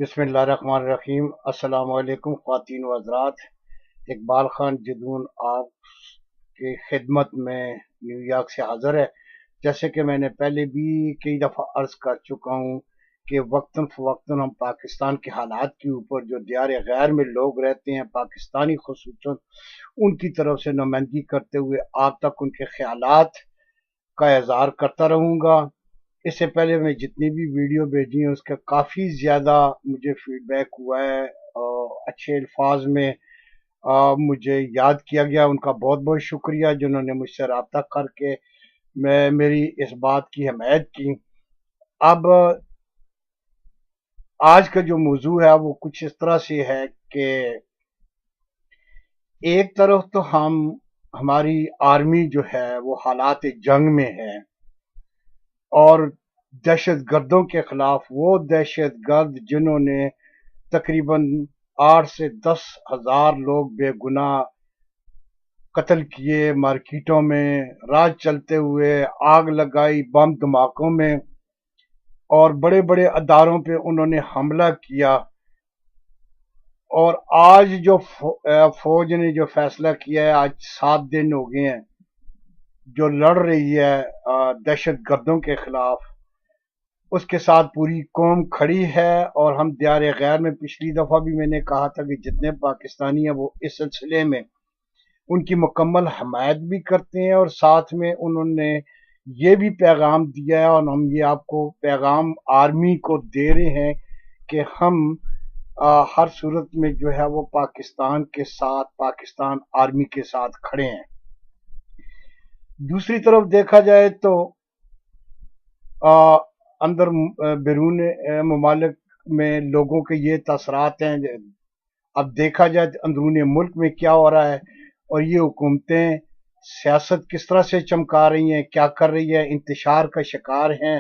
بسم اللہ الرحمن الرحیم۔ السلام علیکم خواتین و حضرات۔ اقبال خان جدون آپ کی خدمت میں نیو یارک سے حاضر ہے۔ جیسے کہ میں نے پہلے بھی کئی دفعہ عرض کر چکا ہوں کہ وقتاً فوقتاً ہم پاکستان کے حالات کے اوپر جو دیار غیر میں لوگ رہتے ہیں، پاکستانی خصوصاً، ان کی طرف سے نمائندگی کرتے ہوئے آپ تک ان کے خیالات کا اظہار کرتا رہوں گا۔ اس سے پہلے میں جتنی بھی ویڈیو بھیجی ہیں اس کا کافی زیادہ مجھے فیڈ بیک ہوا ہے، اور اچھے الفاظ میں مجھے یاد کیا گیا۔ ان کا بہت بہت شکریہ جنہوں نے مجھ سے رابطہ کر کے میری اس بات کی حمایت کی۔ اب آج کا جو موضوع ہے وہ کچھ اس طرح سے ہے کہ ایک طرف تو ہماری آرمی جو ہے وہ حالات جنگ میں ہے، اور دہشت گردوں کے خلاف وہ دہشت گرد جنہوں نے تقریباً 8 سے 10 ہزار لوگ بے گناہ قتل کیے، مارکیٹوں میں راہ چلتے ہوئے آگ لگائی بم دھماکوں میں، اور بڑے بڑے اداروں پہ انہوں نے حملہ کیا۔ اور آج جو فوج نے جو فیصلہ کیا ہے، آج 7 دن ہو گئے ہیں جو لڑ رہی ہے دہشت گردوں کے خلاف، اس کے ساتھ پوری قوم کھڑی ہے۔ اور ہم دیار غیر میں پچھلی دفعہ بھی میں نے کہا تھا کہ جتنے پاکستانی ہیں وہ اس سلسلے میں ان کی مکمل حمایت بھی کرتے ہیں، اور ساتھ میں انہوں نے یہ بھی پیغام دیا ہے، اور ہم یہ آپ کو پیغام آرمی کو دے رہے ہیں کہ ہم ہر صورت میں جو ہے وہ پاکستان کے ساتھ، پاکستان آرمی کے ساتھ کھڑے ہیں۔ دوسری طرف دیکھا جائے تو اندر بیرون ممالک میں لوگوں کے یہ تاثرات ہیں۔ اب دیکھا جائے اندرون ملک میں کیا ہو رہا ہے، اور یہ حکومتیں سیاست کس طرح سے چمکا رہی ہیں، کیا کر رہی ہیں، انتشار کا شکار ہیں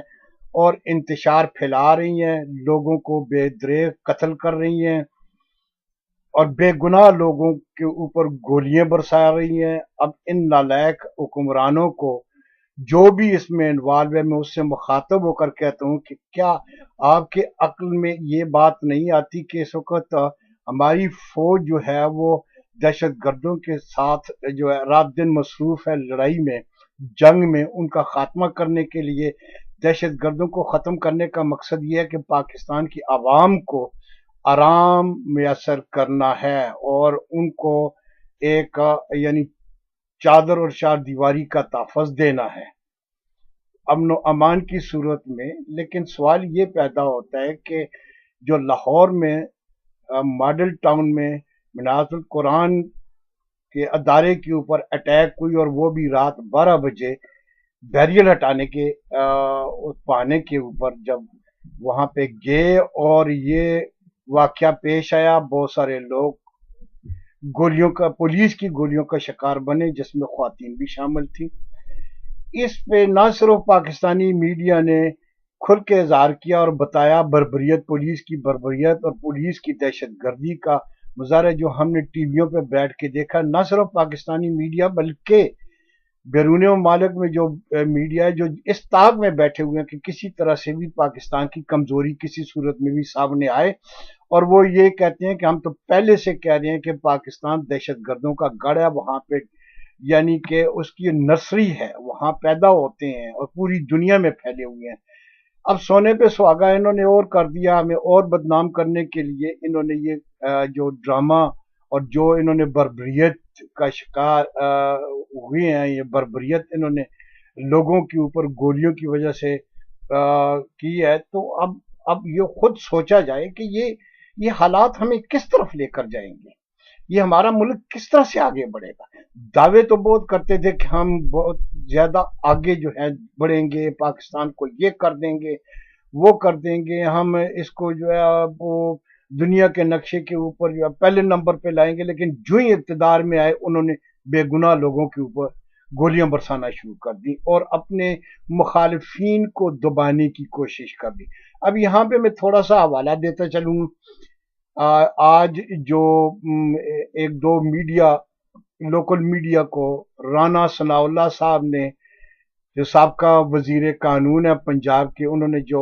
اور انتشار پھیلا رہی ہیں، لوگوں کو بے دریغ قتل کر رہی ہیں اور بے گناہ لوگوں کے اوپر گولیاں برسا رہی ہیں۔ اب ان نالائق حکمرانوں کو جو بھی اس میں انوالو ہے، میں اس سے مخاطب ہو کر کہتا ہوں کہ کیا آپ کے عقل میں یہ بات نہیں آتی کہ اس وقت ہماری فوج جو ہے وہ دہشت گردوں کے ساتھ جو ہے رات دن مصروف ہے لڑائی میں، جنگ میں، ان کا خاتمہ کرنے کے لیے۔ دہشت گردوں کو ختم کرنے کا مقصد یہ ہے کہ پاکستان کی عوام کو آرام میسر کرنا ہے اور ان کو ایک یعنی چادر اور چار دیواری کا تحفظ دینا ہے امن و امان کی صورت میں۔ لیکن سوال یہ پیدا ہوتا ہے کہ جو لاہور میں ماڈل ٹاؤن میں مناظر القرآن کے ادارے کے اوپر اٹیک ہوئی، اور وہ بھی رات 12 بجے بیریل ہٹانے کے پانے کے اوپر جب وہاں پہ گئے اور یہ واقعہ پیش آیا، بہت سارے لوگ پولیس کی گولیوں کا شکار بنے، جس میں خواتین بھی شامل تھیں۔ اس پہ نہ صرف پاکستانی میڈیا نے کھل کے اظہار کیا اور بتایا بربریت، پولیس کی بربریت اور پولیس کی دہشت گردی کا مظاہرہ جو ہم نے ٹی ویوں پہ بیٹھ کے دیکھا، نہ صرف پاکستانی میڈیا بلکہ بیرون ممالک میں جو میڈیا ہے جو اس طاق میں بیٹھے ہوئے ہیں کہ کسی طرح سے بھی پاکستان کی کمزوری کسی صورت میں بھی سامنے آئے، اور وہ یہ کہتے ہیں کہ ہم تو پہلے سے کہہ رہے ہیں کہ پاکستان دہشت گردوں کا گڑھ ہے، وہاں پہ یعنی کہ اس کی نرسری ہے، وہاں پیدا ہوتے ہیں اور پوری دنیا میں پھیلے ہوئے ہیں۔ اب سونے پہ سہاگا انہوں نے اور کر دیا، ہمیں اور بدنام کرنے کے لیے انہوں نے یہ جو ڈرامہ اور جو انہوں نے بربریت کا شکار ہوئے ہیں، یہ بربریت انہوں نے لوگوں کے اوپر گولیوں کی وجہ سے کی ہے۔ تو اب یہ خود سوچا جائے کہ یہ حالات ہمیں کس طرف لے کر جائیں گے، یہ ہمارا ملک کس طرح سے آگے بڑھے گا۔ دعوے تو بہت کرتے تھے کہ ہم بہت زیادہ آگے جو ہے بڑھیں گے، پاکستان کو یہ کر دیں گے، وہ کر دیں گے، ہم اس کو جو ہے وہ دنیا کے نقشے کے اوپر جو ہے پہلے نمبر پہ لائیں گے۔ لیکن جو ہی اقتدار میں آئے انہوں نے بے گناہ لوگوں کے اوپر گولیاں برسانا شروع کر دی اور اپنے مخالفین کو دبانے کی کوشش کر دی۔ اب یہاں پہ میں تھوڑا سا حوالہ دیتا چلوں۔ آج جو ایک دو میڈیا، لوکل میڈیا کو رانا ثناء اللہ صاحب نے، جو سابقہ وزیر قانون ہے پنجاب کے، انہوں نے جو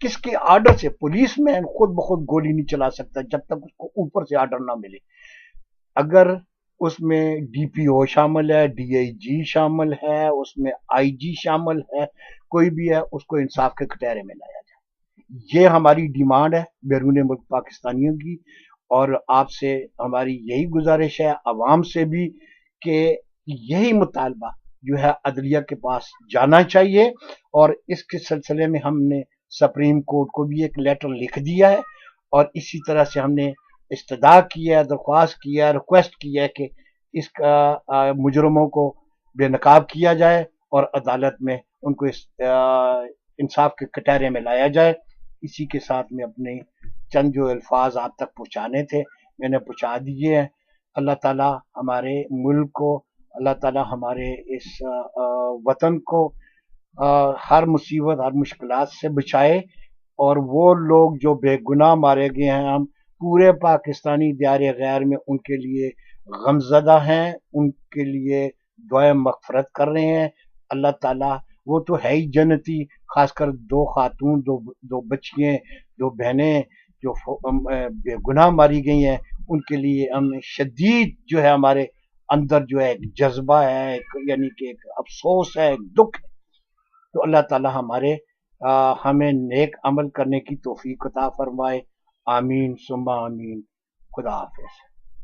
کس کے آرڈر سے؟ پولیس مین خود بخود گولی نہیں چلا سکتا جب تک اس کو اوپر سے آرڈر نہ ملے. اگر اس میں ڈی پی او شامل ہے، ڈی آئی جی شامل ہے، اس میں آئی جی شامل ہے، کوئی بھی ہے، اس کو انصاف کے کٹہرے میں لایا جائے. یہ ہماری ڈیمانڈ ہے بیرون ملک پاکستانیوں کی، اور آپ سے ہماری یہی گزارش ہے، عوام سے بھی، کہ یہی مطالبہ جو ہے عدلیہ کے پاس جانا چاہیے. اور اس کے سلسلے میں ہم نے سپریم کورٹ کو بھی ایک لیٹر لکھ دیا ہے، اور اسی طرح سے ہم نے استدعا کیا ہے، درخواست کیا ہے، ریکویسٹ کیا ہے کہ اس کا مجرموں کو بے نقاب کیا جائے اور عدالت میں ان کو انصاف کے کٹہرے میں لایا جائے. اسی کے ساتھ میں اپنے چند جو الفاظ آپ تک پہنچانے تھے میں نے پہنچا دیے ہیں. اللہ تعالی ہمارے ملک کو، اللہ تعالی ہمارے اس وطن کو ہر مصیبت، ہر مشکلات سے بچائے، اور وہ لوگ جو بے گناہ مارے گئے ہیں، ہم پورے پاکستانی دیار غیر میں ان کے لیے غمزدہ ہیں، ان کے لیے دعائے مغفرت کر رہے ہیں. اللہ تعالیٰ وہ تو ہے ہی جنتی، خاص کر دو خاتون، دو بچیاں، دو بہنیں جو بے گناہ ماری گئی ہیں، ان کے لیے ہم شدید جو ہے ہمارے اندر جو ہے ایک جذبہ ہے، یعنی کہ ایک افسوس ہے، ایک دکھ ہے. تو اللہ تعالی ہمیں نیک عمل کرنے کی توفیق عطا فرمائے. آمین ثم آمین. خدا حافظ.